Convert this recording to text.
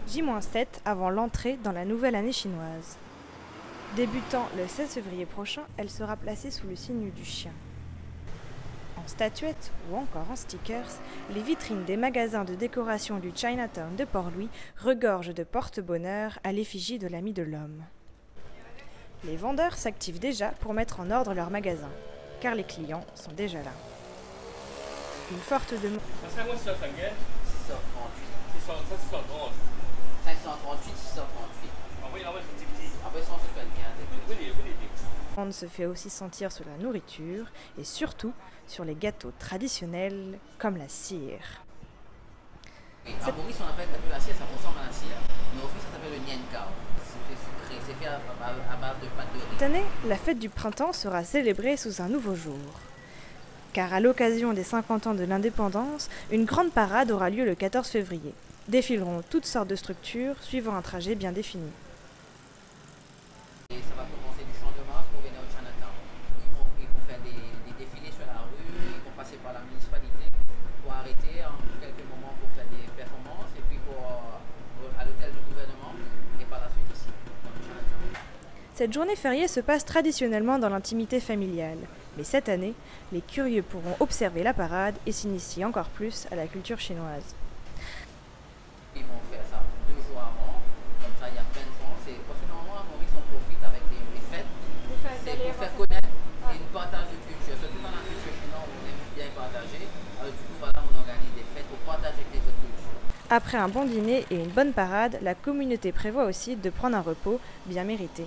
J-7 avant l'entrée dans la nouvelle année chinoise. Débutant le 16 février prochain, elle sera placée sous le signe du chien. En statuettes ou encore en stickers, les vitrines des magasins de décoration du Chinatown de Port-Louis regorgent de porte-bonheur à l'effigie de l'ami de l'homme. Les vendeurs s'activent déjà pour mettre en ordre leurs magasins, car les clients sont déjà là. Une forte demande. 638. 638. Après 175. Se fait aussi sentir sur la nourriture et surtout sur les gâteaux traditionnels comme la cire. À Maurice, on appelle la cire, ça ressemble à la cire, mais au fait, ça s'appelle le nian cao. C'est fait sucré, c'est fait à base de pâte de riz. Cette année, la fête du printemps sera célébrée sous un nouveau jour. Car à l'occasion des 50 ans de l'indépendance, une grande parade aura lieu le 14 février. Défileront toutes sortes de structures suivant un trajet bien défini. Et ça va commencer du Champ de Mars pour venir au Chinatown. Ils vont faire des défilés sur la rue, ils vont passer par la municipalité pour arrêter en quelques moments pour faire des performances et puis à l'hôtel du gouvernement et par la suite ici, dans le Chinatown. Cette journée fériée se passe traditionnellement dans l'intimité familiale. Mais cette année, les curieux pourront observer la parade et s'initier encore plus à la culture chinoise. Ils vont faire ça 2 jours avant, comme ça il y a plein de gens. Parce que normalement à Maurice on profite avec les fêtes, c'est pour faire connaître et nous partage de culture. Surtout dans la culture chinoise on aime bien partager. Alors du coup voilà, on organise des fêtes pour partager avec les autres cultures. Après un bon dîner et une bonne parade, la communauté prévoit aussi de prendre un repos bien mérité.